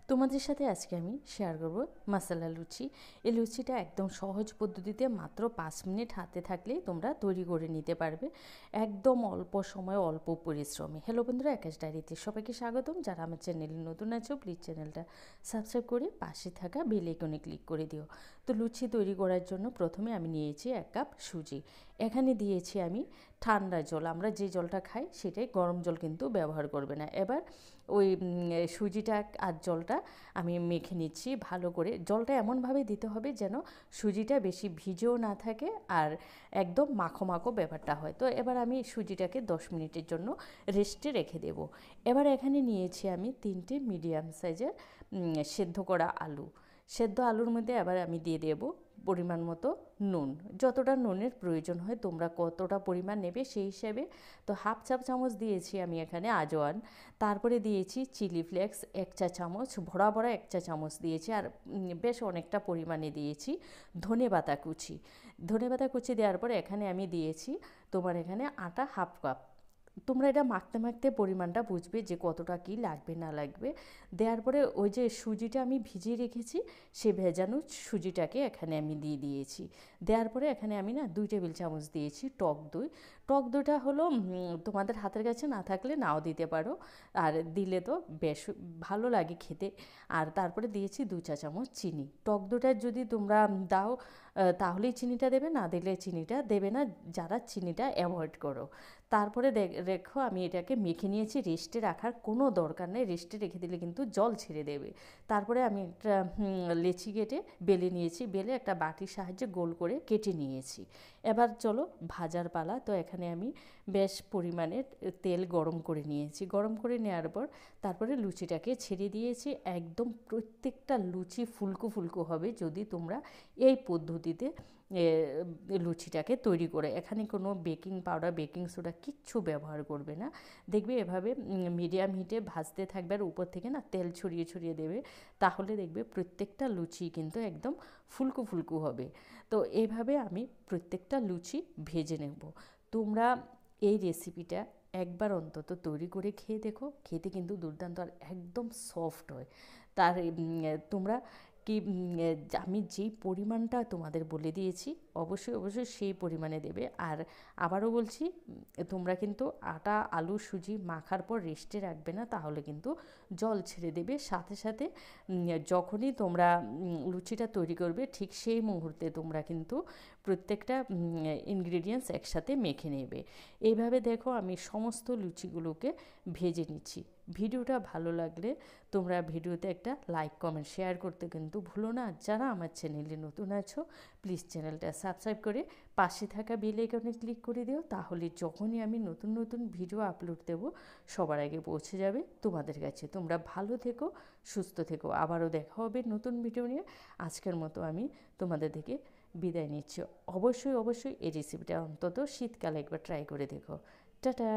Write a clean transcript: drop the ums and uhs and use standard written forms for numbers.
তোমাদের সাথে আজকে আমি শেয়ার করব মশলা লুচি। এই লুচিটা একদম সহজ পদ্ধতিতে মাত্র 5 মিনিট হাতে থাকলেই তোমরা তৈরি করে নিতে পারবে, একদম অল্প সময় অল্প পরিশ্রমে। হ্যালো বন্ধুরা, আকাশ ডায়েরিতে সবাইকে স্বাগতম। যারা আমার চ্যানেলে নতুন আছো প্লিজ চ্যানেলটা সাবস্ক্রাইব করে পাশে থাকা বেল আইকনে ক্লিক করে দিও। তো লুচি তৈরি করার জন্য প্রথমে আমি নিয়েছি 1 কাপ সুজি। এখানে দিয়েছি আমি ঠান্ডা জল, আমরা যে জলটা খাই সেটাই, গরম জল কিন্তু ব্যবহার করবে না। এবার ওই সুজিটা আর জলটা আমি মেখে নিচ্ছি ভালো করে। জলটা এমনভাবে দিতে হবে যেন সুজিটা বেশি ভিজেও না থাকে আর একদম মাখো মাখো ব্যাপারটা হয়। তো এবার আমি সুজিটাকে 10 মিনিটের জন্য রেস্টে রেখে দেব। এবার এখানে নিয়েছি আমি 3টে মিডিয়াম সাইজের সেদ্ধ করা আলু। সেদ্ধ আলুর মধ্যে এবার আমি দিয়ে দেব পরিমাণ মতো নুন। যতটা নুনের প্রয়োজন হয় তোমরা কতটা পরিমাণ নেবে সেই হিসেবে। তো হাফ চামচ দিয়েছি আমি এখানে আজওয়ান। তারপরে দিয়েছি চিলি ফ্লেক্স 1 চা চামচ, ভরা ভরা 1 চা চামচ দিয়েছি। আর বেশ অনেকটা পরিমাণে দিয়েছি ধনেপাতা কুচি। ধনেপাতা কুচি দেওয়ার পর এখানে আমি দিয়েছি তোমার এখানে আটা 1/2 কাপ। তোমরা এটা মাখতে মাখতে পরিমাণটা বুঝবে যে কতটা কি লাগবে না লাগবে। দেওয়ার পরে ওই যে সুজিটা আমি ভিজিয়ে রেখেছি, সে ভেজানো সুজিটাকে এখানে আমি দিয়ে দিয়েছি। দেওয়ার পরে এখানে আমি 2 টেবিল চামচ দিয়েছি টক দই। টক দইটা হলো তোমাদের হাতের কাছে না থাকলে নাও দিতে পারো, আর দিলে তো বেশ ভালো লাগে খেতে। আর তারপরে দিয়েছি 2 চা চামচ চিনি। টক দইটা যদি তোমরা দাও তাহলেই চিনিটা দেবে, না দিলে চিনিটা দেবে না, যারা চিনিটা অ্যাভয়েড করো। তারপরে রেখো আমি এটাকে মেখে নিয়েছি। রেস্টে রাখার কোনো দরকার নেই, রেস্টে রেখে দিলে কিন্তু জল ছেড়ে দেবে। তারপরে আমি একটা লেচি কেটে বেলে নিয়েছি, বেলে একটা বাটির সাহায্যে গোল করে কেটে নিয়েছি। এবার চলো ভাজার পালা। তো এখানে আমি বেশ পরিমাণের তেল গরম করে নিয়েছি। গরম করে নেওয়ার পর তারপরে লুচিটাকে ছেড়ে দিয়েছি। একদম প্রত্যেকটা লুচি ফুলকো ফুলকো হবে যদি তোমরা এই পদ্ধতিতে লুচিটাকে তৈরি করে। এখানে কোনো বেকিং পাউডার বেকিং সোডা কিচ্ছু ব্যবহার করবে না। দেখবে এভাবে মিডিয়াম হিটে ভাজতে থাকবে আর উপর থেকে তেল ছড়িয়ে ছড়িয়ে দেবে, তাহলে দেখবে প্রত্যেকটা লুচি কিন্তু একদম ফুলকো ফুলকো হবে। তো এইভাবে আমি প্রত্যেকটা লুচি ভেজে নেব। তোমরা এই রেসিপিটা একবার অন্তত তৈরি করে খেয়ে দেখো, খেতে কিন্তু দুর্দান্ত আর একদম সফট হয়। তার তোমরা কি আমি যেই পরিমাণটা তোমাদের বলে দিয়েছি অবশ্যই অবশ্যই সেই পরিমাণে দেবে। আর আবারও বলছি, তোমরা কিন্তু আটা আলু সুজি মাখার পর রেস্টে রাখবে না, তাহলে কিন্তু জল ছেড়ে দেবে। সাথে সাথে যখনই তোমরা লুচিটা তৈরি করবে ঠিক সেই মুহূর্তে তোমরা কিন্তু প্রত্যেকটা ইনগ্রিডিয়েন্টস একসাথে মেখে নেবে। এইভাবে দেখো আমি সমস্ত লুচিগুলোকে ভেজে নিচ্ছি। ভিডিওটা ভালো লাগলে তোমরা ভিডিওতে একটা লাইক কমেন্ট শেয়ার করতে কিন্তু ভুলো না। যারা আমার চ্যানেলে নতুন আছো প্লিজ চ্যানেলটা সাবস্ক্রাইব করে পাশে থাকা বেল আইকনে ক্লিক করে দিও, তাহলে যখনই আমি নতুন নতুন ভিডিও আপলোড দেবো সবার আগে পৌঁছে যাবে তোমাদের কাছে। তোমরা ভালো থেকো, সুস্থ থেকো, আবারও দেখা হবে নতুন ভিডিও নিয়ে। আজকের মতো আমি তোমাদের থেকে বিদায় নিচ্ছি। অবশ্যই অবশ্যই এই রেসিপিটা অন্তত শীতকালে একবার ট্রাই করে দেখো। টাটা।